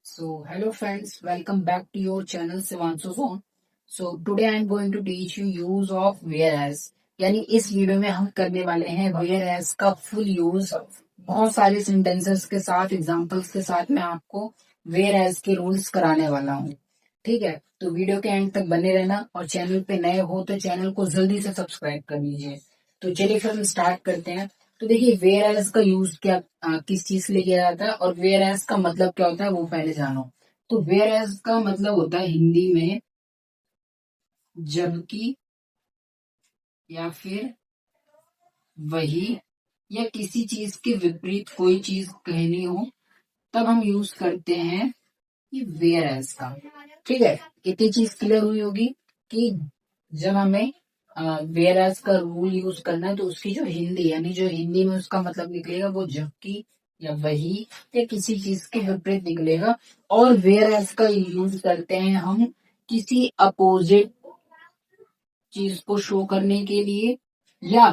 So, hello friends, welcome back to your channel Shivanshu Zone. So, today I am going to teach you use of whereas. यानी इस video में हम करने वाले हैं whereas का फुल यूज बहुत सारे सेंटेंसेस के साथ एग्जांपल्स के साथ मैं आपको whereas के रूल्स कराने वाला हूँ। ठीक है, तो वीडियो के एंड तक बने रहना और चैनल पे नए हो तो चैनल को जल्दी से सब्सक्राइब कर लीजिए। तो चलिए फिर हम स्टार्ट करते हैं। तो देखिए वेयर एज का यूज क्या किस चीज के लिए किया जाता है और वेयर एज का मतलब क्या होता है वो पहले जानो। तो वेयर एज का मतलब होता है हिंदी में जबकि या फिर वही या किसी चीज के विपरीत कोई चीज कहनी हो तब हम यूज करते हैं ये वेयर एज का। ठीक है, इतनी चीज क्लियर हुई होगी कि जब हमें वेयर एज का रूल यूज करना है तो उसकी जो हिंदी यानी जो हिंदी में उसका मतलब निकलेगा वो जबकि या वही या किसी चीज के विपरीत निकलेगा। और वेयर एज का यूज करते हैं हम किसी अपोजिट चीज को शो करने के लिए या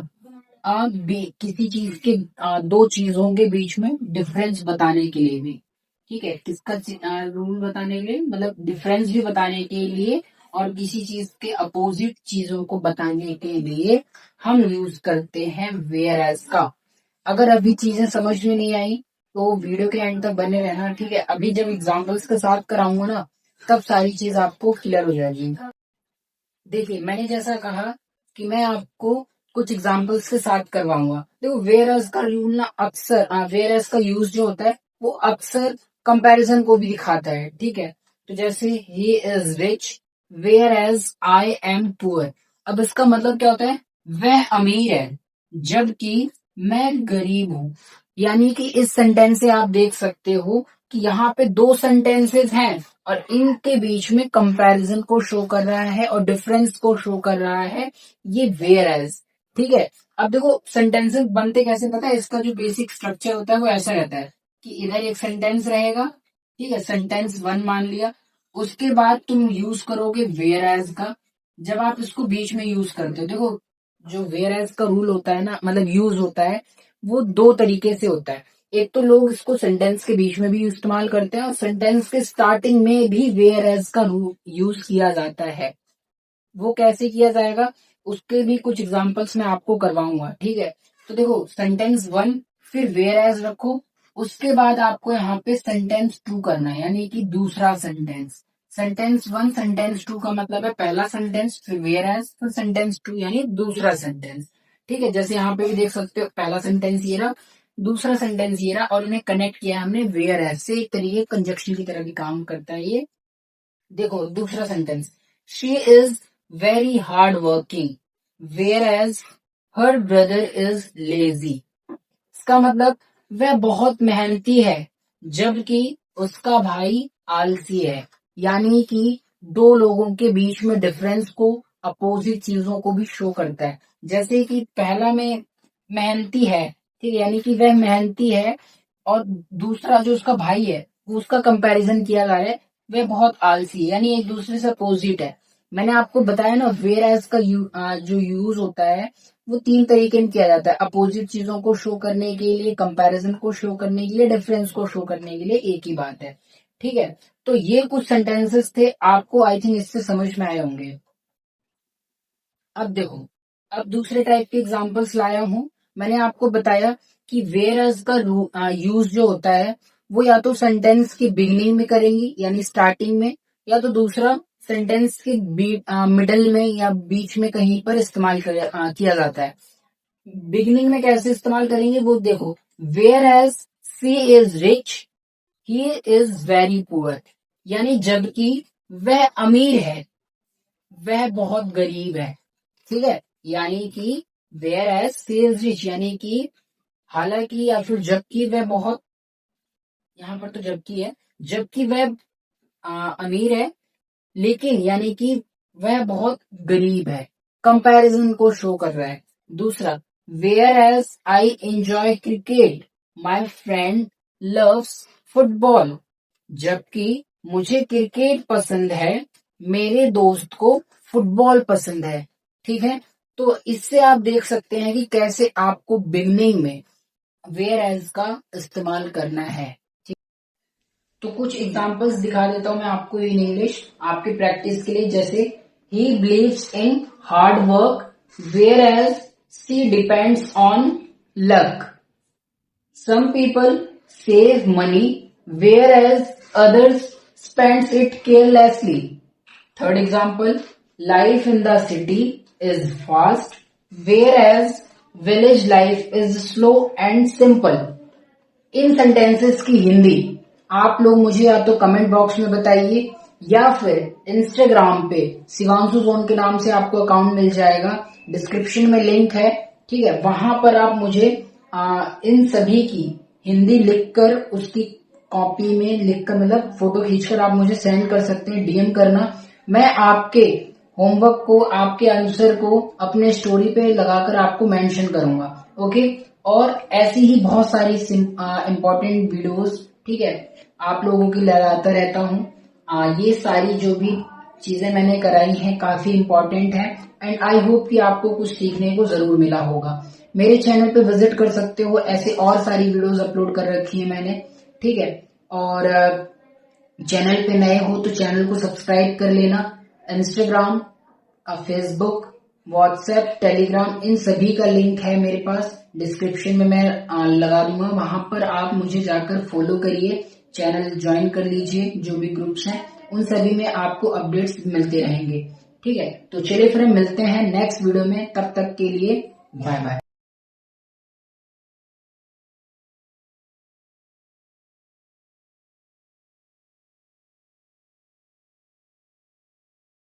किसी चीज के दो चीजों के बीच में डिफरेंस बताने के लिए भी। ठीक है, किसका रूल बताने के लिए मतलब डिफरेंस भी बताने के लिए और किसी चीज के अपोजिट चीजों को बताने के लिए हम यूज करते हैं वेयर एज का। अगर अभी चीजें समझ में नहीं आई तो वीडियो के एंड तक बने रहना। ठीक है, अभी जब एग्जांपल्स के साथ कराऊंगा ना तब सारी चीज आपको क्लियर हो जाएगी। देखिए मैंने जैसा कहा कि मैं आपको कुछ एग्जांपल्स के साथ करवाऊंगा। देखो वेयर एज का रूल ना अक्सर वेयर एज का यूज जो होता है वो अक्सर कंपैरिजन को भी दिखाता है। ठीक है, तो जैसे he is rich whereas I am poor. अब इसका मतलब क्या होता है, वह अमीर है जबकि मैं गरीब हूं। यानी कि इस सेंटेंस से आप देख सकते हो कि यहाँ पे दो सेंटेंसेस हैं और इनके बीच में कंपैरिजन को शो कर रहा है और डिफरेंस को शो कर रहा है ये वेयर एज। ठीक है, अब देखो सेंटेंसेस बनते कैसे पता है, इसका जो बेसिक स्ट्रक्चर होता है वो ऐसा रहता है कि इधर एक सेंटेंस रहेगा। ठीक है, सेंटेंस वन मान लिया, उसके बाद तुम यूज करोगे वेयर एज का। जब आप इसको बीच में यूज करते हो, देखो जो वेयर एज का रूल होता है ना मतलब यूज होता है वो दो तरीके से होता है। एक तो लोग इसको सेंटेंस के बीच में भी इस्तेमाल करते हैं और सेंटेंस के स्टार्टिंग में भी वेयर एज का यूज किया जाता है। वो कैसे किया जाएगा उसके भी कुछ एग्जांपल्स मैं आपको करवाऊंगा। ठीक है, तो देखो सेंटेंस वन फिर वेयर एज रखो, उसके बाद आपको यहाँ पे सेंटेंस टू करना है यानी कि दूसरा sentence. Sentence one sentence two का मतलब है पहला सेंटेंस फिर वेयर एज फिर सेंटेंस टू यानी दूसरा सेंटेंस। ठीक है, जैसे यहाँ पे भी देख सकते हो पहला सेंटेंस ये रहा, दूसरा सेंटेंस ये रहा और इन्हें कनेक्ट किया हमने वेयर एज से। एक तरीके कंजक्शन की तरह भी काम करता है ये। देखो दूसरा sentence, she is very hard working whereas her brother is lazy. इसका मतलब वह बहुत मेहनती है जबकि उसका भाई आलसी है। यानी कि दो लोगों के बीच में डिफरेंस को अपोजिट चीजों को भी शो करता है। जैसे कि पहला में मेहनती है, ठीक है, यानी कि वह मेहनती है और दूसरा जो उसका भाई है वो उसका कंपैरिजन किया जा रहा है वह बहुत आलसी है, यानी एक दूसरे से अपोजिट है। मैंने आपको बताया ना वेयर एज का जो यूज होता है वो तीन तरीके में किया जाता है, अपोजिट चीजों को शो करने के लिए, कंपैरिजन को शो करने के लिए, डिफरेंस को शो करने के लिए। एक ही बात है। ठीक है, तो ये कुछ सेंटेंसेस थे, आपको आई थिंक इससे समझ में आए होंगे। अब देखो, अब दूसरे टाइप के एग्जांपल्स लाया हूं। मैंने आपको बताया कि वेयर एज का यूज जो होता है वो या तो सेंटेंस की बिगनिंग में करेंगी यानी स्टार्टिंग में, या तो दूसरा सेंटेंस के मिडल में या बीच में कहीं पर इस्तेमाल किया जाता है। बिगिनिंग में कैसे इस्तेमाल करेंगे वो देखो, whereas she is rich he is very poor. यानी जबकि वह अमीर है वह बहुत गरीब है। ठीक है, यानी कि whereas she is rich यानी कि हालांकि या फिर जबकि वह बहुत, यहाँ पर तो जबकि है, जबकि वह अमीर है लेकिन यानी कि वह बहुत गरीब है, कंपैरिजन को शो कर रहा है। दूसरा, whereas I enjoy cricket my friend loves football. जबकि मुझे क्रिकेट पसंद है मेरे दोस्त को फुटबॉल पसंद है। ठीक है, तो इससे आप देख सकते हैं कि कैसे आपको बिगनिंग में वेयर एज का इस्तेमाल करना है। तो कुछ एग्जांपल्स दिखा देता हूं मैं आपको इन इंग्लिश आपकी प्रैक्टिस के लिए। जैसे he believes in hard work whereas she depends on luck. Some people save money whereas others spends it carelessly. Third example, life in the city is fast whereas village life is slow and simple. In sentences की हिंदी आप लोग मुझे या तो comment box में बताइए या फिर इंस्टाग्राम पे शिवांशु जोन के नाम से आपको अकाउंट मिल जाएगा, डिस्क्रिप्शन में लिंक है, ठीक है। वहां पर आप मुझे इन सभी की हिंदी लिखकर उसकी कॉपी में लिखकर मतलब फोटो खींचकर आप मुझे सेंड कर सकते हैं, डीएम करना। मैं आपके होमवर्क को आपके आंसर को अपने स्टोरी पे लगाकर आपको मेंशन करूंगा, ओके। और ऐसी ही बहुत सारी इंपॉर्टेंट वीडियोस, ठीक है, आप लोगों की लगाता रहता हूं। ये सारी जो भी चीजें मैंने कराई हैं काफी इंपॉर्टेंट है एंड आई होप कि आपको कुछ सीखने को जरूर मिला होगा। मेरे चैनल पे विजिट कर सकते हो, ऐसे और सारी वीडियोस अपलोड कर रखी है मैंने, ठीक है। और चैनल पे नए हो तो चैनल को सब्सक्राइब कर लेना। इंस्टाग्राम, फेसबुक, व्हाट्सएप, टेलीग्राम, इन सभी का लिंक है मेरे पास, डिस्क्रिप्शन में मैं लगा दूंगा। वहां पर आप मुझे जाकर फॉलो करिए, चैनल ज्वाइन कर लीजिए। जो भी ग्रुप्स हैं उन सभी में आपको अपडेट्स मिलते रहेंगे, ठीक है। तो चलिए फिर मिलते हैं नेक्स्ट वीडियो में, तब तक के लिए बाय बाय।